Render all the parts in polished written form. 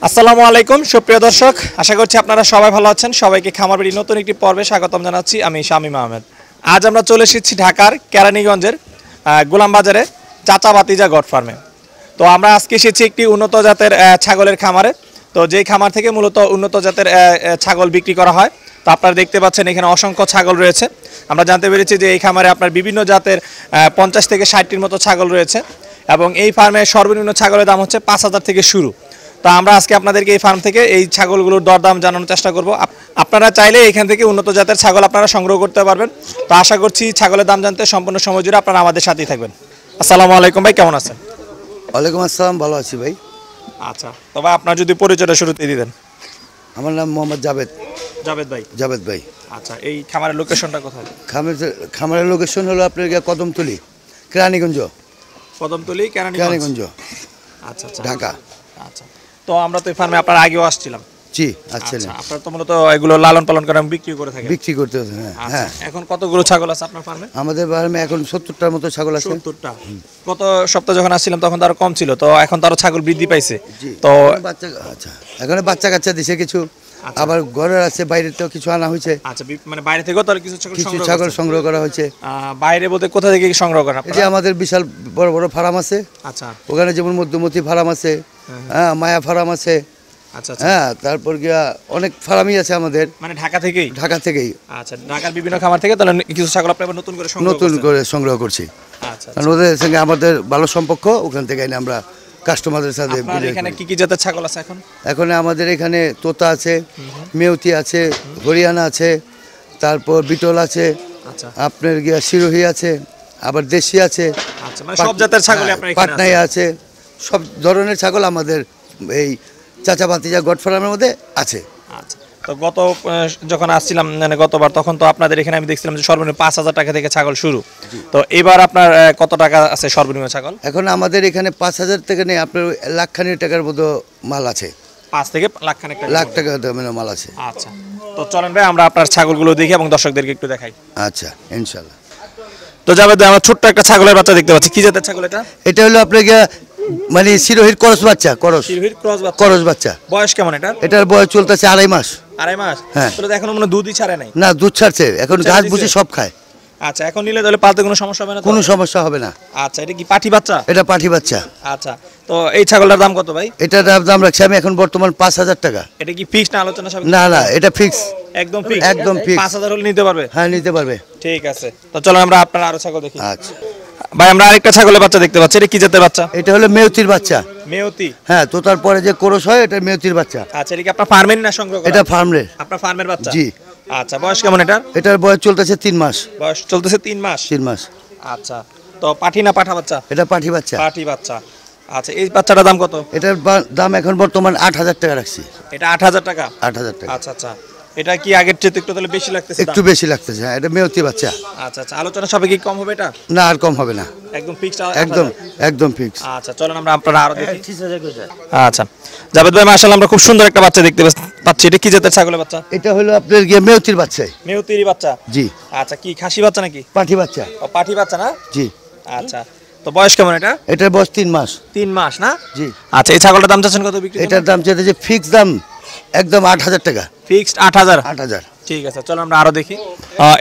আসসালামু আলাইকুম সুপ্রিয় দর্শক, আশা করছি আপনারা সবাই ভালো আছেন। সবাইকে খামার বাড়ির নতুন একটি পর্বে স্বাগতম জানাচ্ছি। আমি শামীম আহমেদ। আজ আমরা চলে এসেছি ঢাকার কেরানীগঞ্জের গোলাম বাজারে চাচা ভাতিজা গট ফার্মে। তো আমরা আজকে এসেছি একটি উন্নত জাতের ছাগলের খামারে। তো যেই খামার থেকে মূলত উন্নত জাতের ছাগল বিক্রি করা হয়। তো আপনারা দেখতে পাচ্ছেন এখানে অসংখ্য ছাগল রয়েছে। আমরা জানতে পেরেছি যে এই খামারে আপনার বিভিন্ন জাতের 50 থেকে 60টির মতো ছাগল রয়েছে এবং এই ফার্মে সর্বনিম্ন ছাগলের দাম হচ্ছে 5,000 থেকে শুরু। তো আমরা আজকে আপনাদেরকে এই ফার্ম থেকে এই ছাগলগুলোর দরদাম জানানোর চেষ্টা করব। আপনারা চাইলে এখান থেকে উন্নত জাতের ছাগল আপনারা সংগ্রহ করতে পারবেন। তো আশা করছি ছাগলের দাম জানতে সম্পূর্ণ সময় জুড়ে আপনারা আমাদের সাথেই থাকবেন। আসসালামু আলাইকুম ভাই, কেমন আছেন? ওয়ালাইকুম আসসালাম, ভালো আছি ভাই। আচ্ছা, তবে আপনার যদি পরিচয়টা শুরুতেই দিতেন। আমার নাম মোহাম্মদ জাভেদ। জাভেদ ভাই। জাভেদ ভাই। আচ্ছা, এই খামারের লোকেশনটা কোথায়? খামারের লোকেশন হলো আপনার কদমতলী, কেরানীগঞ্জ। কদমতলী, কেরানীগঞ্জ, আচ্ছা আচ্ছা, ঢাকা। আচ্ছা, তো আমরা তো এই ফার্মে আপনার আগেও আসছিলাম। জি, আচ্ছা। আপনারা তো মূলত এগুলো লালন পালন করে বিক্রি করে থাকেন? বিক্রি করতে হবে, হ্যাঁ হ্যাঁ। এখন কতগুলো ছাগল আছে আপনার ফার্মে? আমাদের ফার্মে এখন 70টার মতো ছাগল আছে। 70টা। গত সপ্তাহে যখন আসছিলাম তখন তো আরো কম ছিল, তো এখন তো আরো ছাগল বৃদ্ধি পাইছে। তো বাচ্চা, আচ্ছা, এখন বাচ্চা কাচ্চা দিছে কিছু, আবার ঘরের আছে, বাইরেতেও কিছু আনা হয়েছে। আচ্ছা, মানে বাইরে থেকেও তাহলে কিছু ছাগল সংগ্রহ করা হয়েছে। বাইরে বলতে কোথা থেকে সংগ্রহ করা? এই যে আমাদের বিশাল বড় বড় ফার্ম আছে। আচ্ছা, ওখানে যেমন মধ্যমতি ফার্ম আছে, হ্যাঁ, মায়া ফার্ম আছে। আচ্ছা, হ্যাঁ, তারপর গিয়া অনেক ফার্মই আছে আমাদের। মানে ঢাকা থেকেই? ঢাকা থেকেই। আচ্ছা, ঢাকার বিভিন্ন খামার থেকে তাহলে কিছু ছাগল আপনি আবার নতুন করে সংগ্রহ করছি। আচ্ছা, কারণ ওদের সঙ্গে আমাদের ভালো সম্পর্ক, ওখান থেকে আমরা কাস্টমারদের সাথে। এখানে কি কি জাতের ছাগল আছে এখন? এখন আমাদের এখানে তোতা আছে, মেউতি আছে, হরিয়ানা আছে, তারপর বিটল আছে, আচ্ছা, আপনার গিয়া সিরোহি আছে, আবার দেশি আছে। আচ্ছা, মানে সব জাতের ছাগল আপনার এখানে পাটনাই আছে, সব ধরনের ছাগল আমাদের এই চাচা ভাতিজা গট ফার্মের মধ্যে আছে। আচ্ছা, তো যখন আসছিলাম মানে গতবার, তখন তো আপনাদের এখানে আমি দেখছিলাম যে সর্বনিম্ন 5,000 টাকা থেকে ছাগল শুরু। তো এবার আপনার কত টাকা আছে সর্বনিম্ন ছাগল? এখন আমাদের এখানে 5,000 থেকে নেই, আপনার লাখখানি টাকার মতো মাল আছে। 5 থেকে লাখ টাকা মাল আছে। আচ্ছা, তো চলেন ভাই আমরা আপনার ছাগলগুলো দেখি এবং দর্শকদেরকে একটু দেখাই। আচ্ছা, ইনশাআল্লাহ। তো যাবে আমরা ছোট্ট একটা ছাগলের বাচ্চা দেখতে পাচ্ছি। কি জাতের ছাগল এটা? এটা হলো আপনার মানে সিরোহির করস বাচ্চা। সিরোহির করস বাচ্চা। বয়স কেমন এটা? এটার বয়স চলতেছে 2.5 মাস। 2.5 মাস? হ্যাঁ। তাহলে এখনো মনে দুধই ছাড়ে নাই? না, দুধ ছাড়ছে, এখন ঘাস ভুসি সব খায়। আচ্ছা, এখন নিলে তাহলে পালতে কোনো সমস্যা হবে না? কোনো সমস্যা হবে না। আচ্ছা, এটা কি পাঠি বাচ্চা? এটা পাঠি বাচ্চা। আচ্ছা, তো এই ছাগলটার দাম কত ভাই? এটার দাম রাখছি আমি এখন বর্তমান 5,000 টাকা। এটা কি ফিক্স না আলোচনা সাপেক্ষে? না না, এটা ফিক্স, একদম ফিক্স। একদম ফিক্স। 5,000 হলে নিতে পারবে? হ্যাঁ, নিতে পারবে। ঠিক আছে, তো চলো আমরা আপনার আরো ছাগল দেখি। আচ্ছা ভাই, আমরা আরেকটা ছাগলের বাচ্চা দেখতে পাচ্ছি। এটা কি জাতের বাচ্চা? এটা হলো মেউতির বাচ্চা। মেউতি? হ্যাঁ, তো তারপরে যে কোরস হয় এটা মেউতির বাচ্চা। আচ্ছা, এটা কি আপনার ফার্মের না সংগ্রহ করা? এটা ফার্মের। আপনার ফার্মের বাচ্চা? জি। আচ্ছা, বয়স কেমন এটা? এটার বয়স চলতেছে 3 মাস। বয়স চলতেছে 3 মাস? 3 মাস। আচ্ছা, তো পাঠি না পাঠা বাচ্চা? এটা পাঠি বাচ্চা। পাঠি বাচ্চা। আচ্ছা, এই বাচ্চাটার দাম কত? এটার দাম এখন বর্তমান 8,000 টাকা রাখছি। এটা 8,000 টাকা? 8,000 টাকা। আচ্ছা আচ্ছা, এটা কি আগের চেয়ে একটু তাহলে বেশি লাগতেছে? একটু বেশি লাগতেছে, হ্যাঁ। এটা মেউতি বাচ্চা। আচ্ছা আচ্ছা, আলোচনা সাপেক্ষে কি কম হবে এটা? না, আর কম হবে না, একদম ফিক্সড? একদম ফিক্স। আচ্ছা, চলেন আমরা আপনারা আরো দেখি। আচ্ছা, জাভেদ ভাই, মাশাআল্লাহ আমরা খুব সুন্দর একটা বাচ্চা দেখতে পাচ্ছি। এটা কি জাতের ছাগলের বাচ্চা? এটা হলো আপনার মেউতির বাচ্চা। মেউতির বাচ্চা? জি। আচ্ছা, কি খাসি বাচ্চা নাকি? পাঠি বাচ্চা। ও, পাঠি বাচ্চা না? জি। আচ্ছা, তো বয়স কেমন এটা? এটার বয়স 3 মাস। 3 মাস না? জি। আচ্ছা, এই ছাগলটার দাম চাচ্ছেন কত বিক্রি? এটার দাম চাইতে যে ফিক্স দাম একদম 8,000 টাকা। ফিক্সড 8,000? 8,000। ঠিক আছে, চলো আমরা আরো দেখি।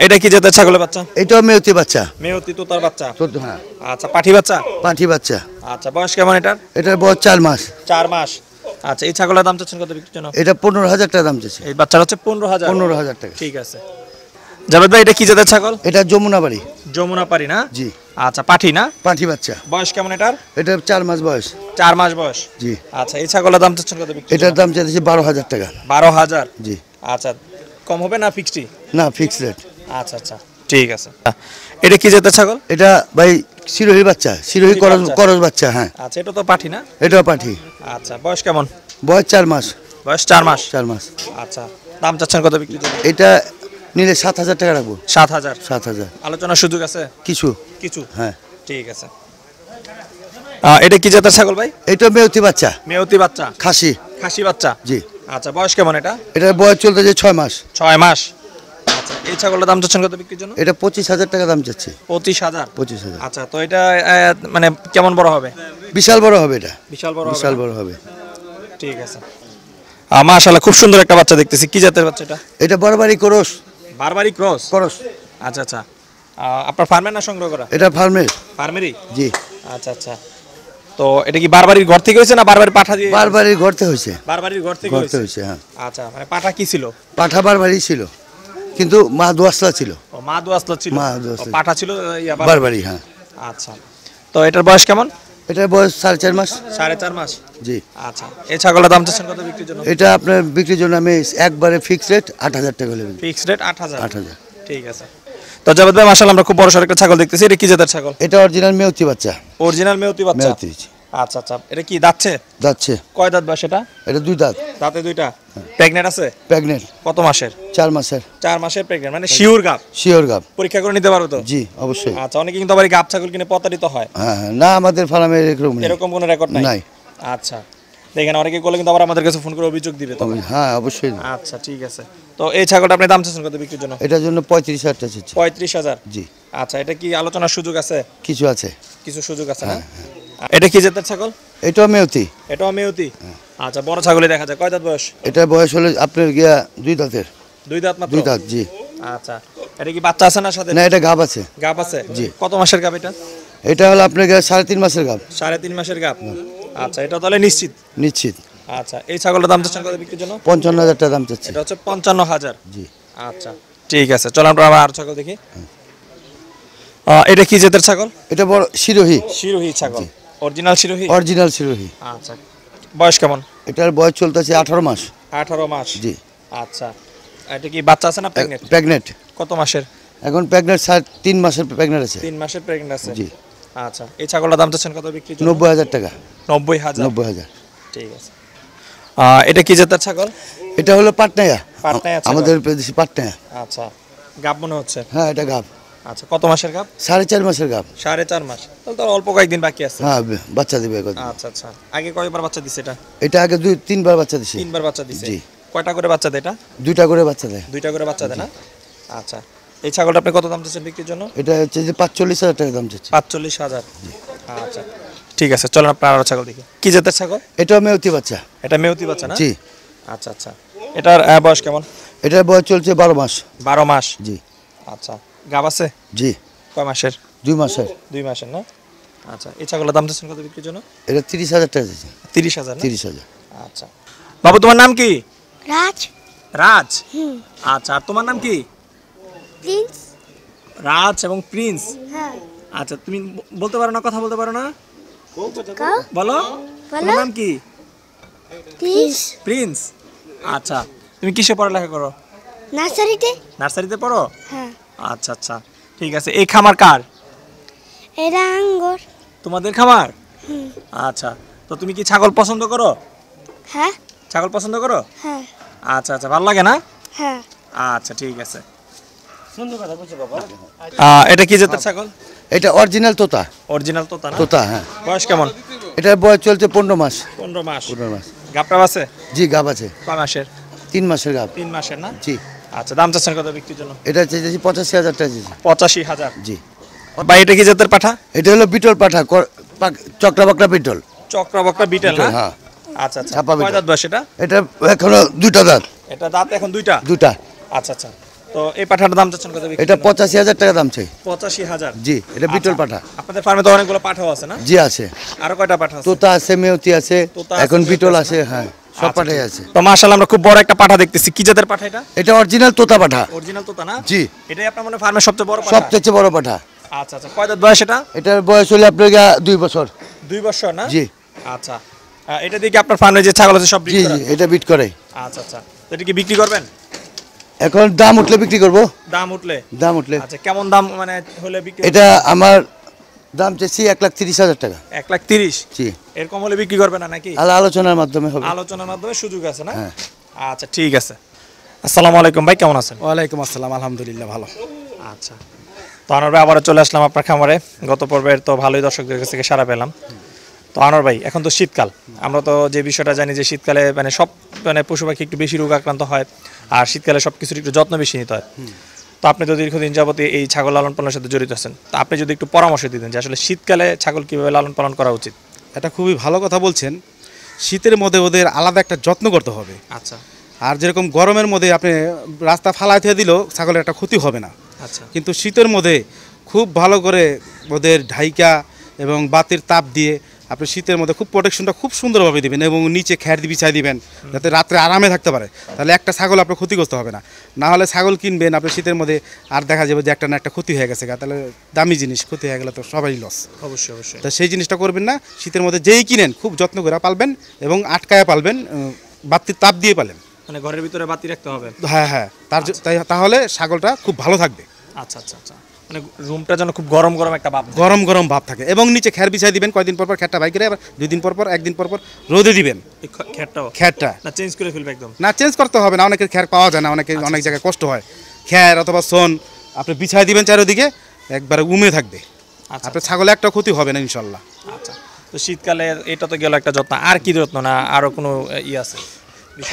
এটা কি জাতের ছাগলের বাচ্চা? এটাও মেউতি বাচ্চা। মেউতি তোতার বাচ্চা? হ্যাঁ। আচ্ছা, পাঠি বাচ্চা? পাঠি বাচ্চা। আচ্ছা, বয়স কেমন এটার? এটার বয়স 4 মাস। 4 মাস। আচ্ছা, এই ছাগলের দাম চাচ্ছেন কত বিক্রির জন্য? এটা 15,000 টাকা দাম চাইছে। এই বাচ্চাটা হচ্ছে 15,000? 15,000 টাকা। ঠিক আছে। জাভেদ ভাই, এটা কি জাতের ছাগল? এটা যমুনাবাড়ি। যমুনাপাড়ি না? জি। আচ্ছা, পাঠি না? পাঠি বাচ্চা। বয়স কেমন এটার? এটা 4 মাস বয়স। 4 মাস বয়স? জি। আচ্ছা, এই ছাগলের দাম চাচ্ছেন কত বিক্রি? এটার দাম চাইছে 12,000 টাকা। 12,000? জি। আচ্ছা, কম হবে না ফিক্সডই? না, ফিক্স রেট। আচ্ছা আচ্ছা, ঠিক আছে। এটা কি জাতের ছাগল? এটা ভাই সিরোহি বাচ্চা, সিরোহি করস বাচ্চা। হ্যাঁ। আচ্ছা, এটা তো পাঠি না? এটাও পাঠি। আচ্ছা, বয়স কেমন? বয়স 4 মাস। বয়স 4 মাস? 4 মাস। আচ্ছা, দাম চাচ্ছেন কত বিক্রি? এটা নিলে 7,000 টাকা রাখবো। 7,000? 7,000। আলোচনার সুযোগ আছে? কিছু। হ্যাঁ। ঠিক আছে। এটা কি জাতের ছাগল ভাই? এটা মেউতি বাচ্চা। মেউতি বাচ্চা? খাসি। খাসি বাচ্চা? জি। আচ্ছা, বয়স কেমন এটা? এটার বয়স চলতেছে 6 মাস। 6 মাস। আচ্ছা, এই ছাগলের দাম চাচ্ছেন কত বিক্রির জন্য? এটা 25,000 টাকা দাম চাচ্ছি। 25,000? 25,000। আচ্ছা, তো এটা মানে কেমন বড় হবে? বিশাল বড় হবে এটা। বিশাল বড় হবে। ঠিক আছে। মাশাআল্লাহ, খুব সুন্দর একটা বাচ্চা দেখতেছি। কি জাতের বাচ্চা এটা? এটা বারবারি করস। বারবারি ক্রস। করস। আচ্ছা আচ্ছা। আপনার ফার্মের না সংগ্রহ করা? এটা ফার্মের। ফার্মেরই? জি। আচ্ছা আচ্ছা। তো এটা কি বারবারির ঘর থেকে হয়েছে না বারবারি পাঠা দিয়ে? বারবারির ঘর থেকে হয়েছে। বারবারির ঘর থেকে হয়েছে, হ্যাঁ। আচ্ছা, মানে পাঠা কি ছিল? পাঠা বারবারি ছিল, কিন্তু মা দোয়াসলা ছিল। ও, মা দোয়াসলা ছিল। মা দোয়াসলা। পাঠা ছিল বারবারি, হ্যাঁ। আচ্ছা। তো এটার বয়স কেমন? এটার বয়স 4.5 মাস। 4.5 মাস। জি। আচ্ছা, এই ছাগলের দাম চাচ্ছেন কত বিক্রির জন্য? এটা আপনার বিক্রির জন্য আমি একবারে ফিক্সড রেট 8,000 টাকা হলে। Fixed rate 8,000। 8,000। ঠিক আছে। তো জাভেদ ভাই, মাশাআল্লাহ, আমরা খুব বড় সড় একটা ছাগল দেখতেছি। এটা কি জাতের ছাগল? এটা অরিজিনাল মেউতি বাচ্চা। অরিজিনাল মেউতি বাচ্চা? মেউতি। আচ্ছা আচ্ছা। এটা কি দাঁতছে? যাচ্ছে। কয় দাঁত বয়স এটা? এটা 2 দাঁত। দাঁতে 2টা। প্রেগন্যান্ট আছে? প্রেগন্যান্ট। কত মাসের? 4 মাসের। 4 মাসের প্রেগন্যান্ট, মানে শিওর গাব? শিওর গাব। পরীক্ষা করে নিতে পারো তো? জি, অবশ্যই। আচ্ছা, অনেকে কিন্তু আবার এই গাব ছাগল কিনে প্রতারিত হয়। হ্যাঁ হ্যাঁ, না আমাদের ফার্মে এরকম কোনো রেকর্ড নাই? নাই। আচ্ছা, দেখেন অনেকে বলে কিন্তু আবার আমাদের কাছে ফোন করে অভিযোগ দিবে তো। হ্যাঁ, অবশ্যই। আচ্ছা, ঠিক আছে। তো এই ছাগলটা আপনি দাম চাচ্ছেন কত বিক্রির জন্য? এটার জন্য 35,000 টাকা চাচ্ছি। 35,000? জি। আচ্ছা, এটা কি আলোচনার সুযোগ আছে? কিছু আছে। কিছু সুযোগ আছে না? এটা কি জাতের ছাগল? এটাও মেউতি। এটাও মেউতি? আচ্ছা, বড় ছাগলই দেখা যায়। কয় দাঁত বয়স? এটার বয়স হলো আপনার গিয়া 2 দাঁতের। 2 দাঁত মাত্র? 2 দাঁত, জি। আচ্ছা, এটা কি বাচ্চা আছে না সাথে? না, এটা গাব আছে। গাব আছে? জি। কত মাসের গাব এটা? এটা হলো আপনার গিয়া 3.5 মাসের গাব। 3.5 মাসের গাব? আচ্ছা, এটা তাহলে নিশ্চিত? নিশ্চিত। আচ্ছা, এই ছাগলটার দাম চাচ্ছেন কত বিক্রির জন্য? 55,000 টাকা দাম চাচ্ছি। এটা হচ্ছে 55,000? জি। আচ্ছা, ঠিক আছে। চলো আমরা আবার ছাগল দেখি। এটা কি জাতের ছাগল? এটা বড় শিরোহী। শিরোহী ছাগল? অরিজিনাল শিরোহী? অরিজিনাল শিরোহী। আচ্ছা, বয়স কেমন? এটার বয়স চলতেছে 18 মাস। 18 মাস? জি। আচ্ছা, এটা কি বাচ্চা আছে না প্রেগন্যান্ট? প্রেগন্যান্ট। কত মাসের? এখন প্রেগন্যান্ট 3 মাসের প্রেগন্যান্ট আছে। 3 মাসের প্রেগন্যান্ট আছে? জি। আচ্ছা, এই ছাগলটার দাম চাচ্ছেন কত বিক্রি? 90,000 টাকা। 90,000? 90,000। ঠিক আছে। এটা কি জাতের ছাগল? এটা হলো পাটনায়া। পাটনায়া ছাগল? আমাদের দেশি পাটনায়া। আচ্ছা, গাব মনে হচ্ছে? হ্যাঁ, এটা গাব। আচ্ছা, কত মাসের গাব? 4.5 মাসের গাব। 4.5 মাস? তাহলে তো অল্প কয়েকদিন বাকি আছে। হ্যাঁ, বাচ্চা দিবে এখন। আচ্ছা আচ্ছা। আগে কয়বার বাচ্চা দিছে এটা? এটা আগে 2-3 বার বাচ্চা দিছে। 3 বার বাচ্চা দিছে? জি। কয়টা করে বাচ্চা দেয় এটা? 2টা করে বাচ্চা দেয়। 2টা করে বাচ্চা দেয় না? আচ্ছা, এই ছাগলটা আপনি কত দাম চাচ্ছেন বিক্রির জন্য? এটা হচ্ছে যে 45,000 টাকা দাম চাচ্ছি। 45,000? আচ্ছা, ঠিক আছে। চলেন আপনার আরো ছাগল দেখি। কি জাতের ছাগল? এটাও মেউতি বাচ্চা। এটা মেউতি বাচ্চা না? জি। আচ্ছা আচ্ছা। এটার বয়স কেমন? এটার বয়স চলছে 12 মাস। 12 মাস? জি। আচ্ছা, গাব আছে? জি। কয় মাসের? 2 মাসের। 2 মাসের না? আচ্ছা, এই ছাগলের দাম চাচ্ছেন কত বিক্রির জন্য? এটা 30,000 টাকা চাচ্ছি। 30,000? 30,000। আচ্ছা। বাবু, তোমার নাম কি? রাজ। রাজ? আচ্ছা, আর তোমার নাম কি? প্রিন্স। রাজ এবং প্রিন্স? হ্যাঁ। আচ্ছা, তুমি বলতে পারো না, কথা বলতে পারো না? কাও বলো। তোমার নাম কি? প্রিন্স। প্রিন্স? আচ্ছা, তুমি কিসে পড়ালেখা করো? নার্সারিতে। নার্সারিতে পড়ো? হ্যাঁ। আচ্ছা আচ্ছা, ঠিক আছে। এই খামার কার? এটা আঙ্গুর। তোমাদের খামার? আচ্ছা, তো তুমি কি ছাগল পছন্দ করো? হ্যাঁ। ছাগল পছন্দ করো? হ্যাঁ। আচ্ছা আচ্ছা, ভালো লাগে না? হ্যাঁ। আচ্ছা, ঠিক আছে। এটা কি জাতের ছাগল? এটা অরিজিনাল তোতা। অরিজিনাল তোতা না? তোতা, হ্যাঁ। বয়স কেমন? এটার বয়স চলছে 15 মাস। 15 মাস? 15 মাস। গাবটা আছে? জি, গাব আছে। কয় মাসের? 3 মাসের গাব। 3 মাসের না? জি। আচ্ছা, দাম চাচ্ছেন কত বিক্রির জন্য? এটা চাইছি 85,000 টাকা চাইছি। 85,000? জি। ভাই, এটা কি জাতের পাঠা? এটা হলো বিটল পাঠা, চক্রা বকরা বিটল। চক্রা বকরা বিটেল না? হ্যাঁ। আচ্ছা আচ্ছা। ছাপা বিটল। কয় দাঁত বয়স এটা? এটা এখনো 2টা দাঁত। এটা দাঁত এখন 2টা? 2টা। আচ্ছা আচ্ছা। তো এই পাঠাটার দাম চাচ্ছেন কত বিক্রি? এটা 85,000 টাকা দাম চাই। 85,000? জি, এটা বিটল পাঠা। আপনাদের ফার্মে তো অনেকগুলো পাঠাও আছে না? জি, আছে। আরো কয়টা পাঠা আছে? তোতা আছে, মেউতি আছে, তোতা আছে, এখন মেউতি বিটল আছে আছে, হ্যাঁ, সব আচ্ছা, পাঠাই আছে। তো মাশাআল্লাহ, আমরা খুব বড় একটা পাঠা দেখতেছি। কি জাতের পাঠা এটা? এটা অরিজিনাল তোতা পাঠা। অরিজিনাল তোতা না? জি। এটাই আপনার মনে ফার্মের সবচেয়ে বড় পাঠা? সবচেয়ে বড় পাঠা। আচ্ছা আচ্ছা। কয় দাঁত বয়স এটা? এটার বয়স হলো আপনার 2 বছর। 2 বছর না? জি। আচ্ছা, এটা দিয়ে কি আপনার ফার্মে যে ছাগল আছে সব জি বিক্রি জি, করেন? এটা বিট করে। আচ্ছা আচ্ছা। তো এটা কি বিক্রি করবেন? এখন দাম উঠলে বিক্রি করব। দাম উঠলে? দাম উঠলে। আচ্ছা, কেমন দাম মানে হলে বিক্রি? এটা আমার দাম চাইছি 1,30,000 টাকা। 1,30,000? জি। এরকম হলে বিক্রি করবে না নাকি? আলোচনার মাধ্যমে হবে। আলোচনার মাধ্যমে সুযোগ আছে না? হ্যাঁ। আচ্ছা, ঠিক আছে। আসসালামু আলাইকুম ভাই, কেমন আছেন? ওয়ালাইকুম আসসালাম, আলহামদুলিল্লাহ ভালো। আচ্ছা, তো আনোয়ার ভাই, আবারও চলে আসলাম আপনার খামারে। গত পর্বের তো ভালোই দর্শকদের কাছ থেকে সাড়া পেলাম। তো আনোয়ার ভাই, এখন তো শীতকাল, আমরা তো যে বিষয়টা জানি যে শীতকালে মানে সব মানে পশু পাখি একটু বেশি রোগ আক্রান্ত হয়, আর শীতকালে সব কিছুর একটু যত্ন বেশি নিতে হয়। তো আপনি তো দীর্ঘদিন যাবত এই ছাগল লালন পালনের সাথে জড়িত আছেন, তো আপনি যদি একটু পরামর্শ দিতেন যে আসলে শীতকালে ছাগল কীভাবে লালন পালন করা উচিত? এটা খুবই ভালো কথা বলছেন। শীতের মধ্যে ওদের আলাদা একটা যত্ন করতে হবে। আচ্ছা আর যেরকম গরমের মধ্যে আপনি রাস্তা ফালাই দিয়ে দিলেও ছাগলের একটা ক্ষতি হবে না, আচ্ছা কিন্তু শীতের মধ্যে খুব ভালো করে ওদের ঢাইকা এবং বাতির তাপ দিয়ে আপনি শীতের মধ্যে খুব প্রোটেকশনটা খুব সুন্দরভাবে দিবেন এবং নিচে খ্যার দিয়ে বিছাই দিবেন যাতে রাত্রে আরামে থাকতে পারে। তাহলে একটা ছাগল আপনার ক্ষতিগ্রস্ত হবে না। না হলে ছাগল কিনবেন আপনি শীতের মধ্যে আর দেখা যাবে যে একটা না একটা ক্ষতি হয়ে গেছে, তাহলে দামি জিনিস ক্ষতি হয়ে গেলে তো সবাই লস। অবশ্যই অবশ্যই। তা সেই জিনিসটা করবেন না। শীতের মধ্যে যেই কিনেন খুব যত্ন করে পালবেন এবং আটকায়া পালবেন, বাতির তাপ দিয়ে পালেন। মানে ঘরের ভিতরে বাতি রাখতে হবে। হ্যাঁ হ্যাঁ, তাহলে ছাগলটা খুব ভালো থাকবে। আচ্ছা আচ্ছা আচ্ছা, মানে রুমটা যেন খুব গরম গরম একটা ভাব, গরম গরম ভাব থাকে এবং নিচে খ্যার বিছাই দিবেন কয়দিন পর পর, খ্যারটা বাই করে আবার 2 দিন পর পর 1 দিন পর পর রোদে দিবেন। খ্যারটা না চেঞ্জ করে ফেলবে একদম? না, চেঞ্জ করতে হবে না, অনেকের খ্যার পাওয়া যায় না, অনেক জায়গায় কষ্ট হয়। খ্যার অথবা সোন আপনি বিছাই দিবেন চারিদিকে, একবারে উমে থাকবে। আপনার ছাগলে একটা ক্ষতি হবে না ইনশাল্লাহ। আচ্ছা, তো শীতকালে এটা তো গেল একটা যত্ন, আর কি যত্ন না আরো কোনো ই আছে?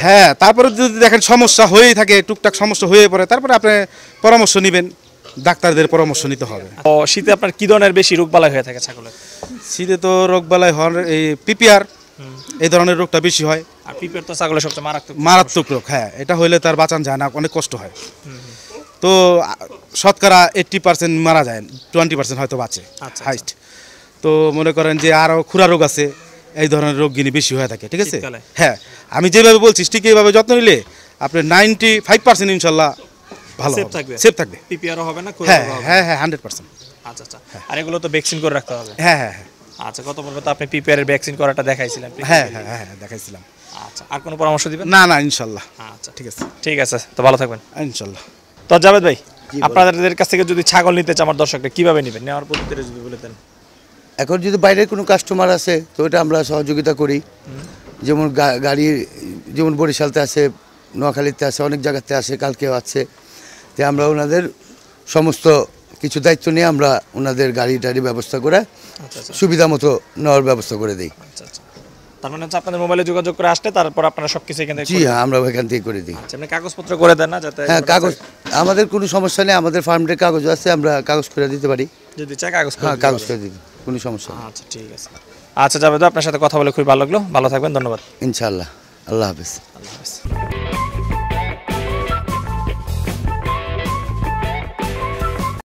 হ্যাঁ, তারপরে যদি দেখেন সমস্যা হয়েই থাকে, টুকটাক সমস্যা হয়ে পড়ে, তারপরে আপনি পরামর্শ নেবেন, ডাক্তারদের পরামর্শ নিতে হবে। ও শীতে আপনার কি ধরনের বেশি রোগবালাই হয়ে থাকে ছাগলের? শীতে তো রোগবালাই হওয়ার এই পিপিআর এই ধরনের রোগটা বেশি হয়। আর পিপিআর তো ছাগলের সবচেয়ে মারাত্মক রোগ। হ্যাঁ, এটা হইলে তার বাঁচান যায় না, অনেক কষ্ট হয়। তো শতকরা 80% মারা যায়, 20% হয়তো বাঁচে হাইস্ট। তো মনে করেন যে আরও খুরা রোগ আছে, এই ধরনের রোগগুলি বেশি হয়ে থাকে। ঠিক আছে, হ্যাঁ, আমি যেভাবে বলছি ঠিক এইভাবে যত্ন নিলে আপনি 95% ইনশাল্লাহ ভালো সেফ থাকবে। পিপিআরও হবে না? হ্যাঁ হ্যাঁ হ্যাঁ, 100%। আচ্ছা আচ্ছা, আর এগুলো তো ভ্যাকসিন করে রাখতে হবে? হ্যাঁ হ্যাঁ হ্যাঁ। আচ্ছা, গত পর্বে তো আপনি পিপিআর এর ভ্যাকসিন করাটা দেখাইছিলেন। হ্যাঁ হ্যাঁ হ্যাঁ দেখাইছিলাম। আচ্ছা, আর কোনো পরামর্শ দিবেন? না না, ইনশাল্লাহ। আচ্ছা ঠিক আছে, ঠিক আছে, তো ভালো থাকবেন ইনশাল্লাহ। তো জাভেদ ভাই, আপনাদের কাছ থেকে যদি ছাগল নিতে চায় আমার দর্শকরা, কিভাবে নেবেন? নেওয়ার পদ্ধতিটা যদি বলে দেন। এখন যদি বাইরের কোনো কাস্টমার আছে তো ওটা আমরা সহযোগিতা করি। যেমন গাড়ি যেমন বরিশালতে আছে, নোয়াখালীতে আছে, অনেক জায়গাতে আছে, কালকেও আছে। তো আমরা ওনাদের সমস্ত কিছু দায়িত্ব নিয়ে আমরা ওনাদের গাড়ি টাড়ি ব্যবস্থা করে সুবিধা মতো নেওয়ার ব্যবস্থা করে দিই। আচ্ছা আচ্ছা, তার মানে হচ্ছে আপনাদের মোবাইলে যোগাযোগ করে আসলে তারপর আপনারা সব কিছু এখান থেকে? জি হ্যাঁ, আমরা এখান থেকে করে দিই। আচ্ছা, আপনি কাগজপত্র করে দেন না যাতে? হ্যাঁ, কাগজ আমাদের কোনো সমস্যা নেই, আমাদের ফার্মের কাগজ আছে, আমরা কাগজ করে দিতে পারি। যদি চাই কাগজ? হ্যাঁ, কাগজ করে দিই, কোনো সমস্যা নেই। আচ্ছা ঠিক আছে। আচ্ছা জাভেদ, আপনার সাথে কথা বলে খুবই ভালো লাগলো, ভালো থাকবেন, ধন্যবাদ। ইনশাআল্লাহ, আল্লাহ হাফেজ। আল্লাহ হাফেজ।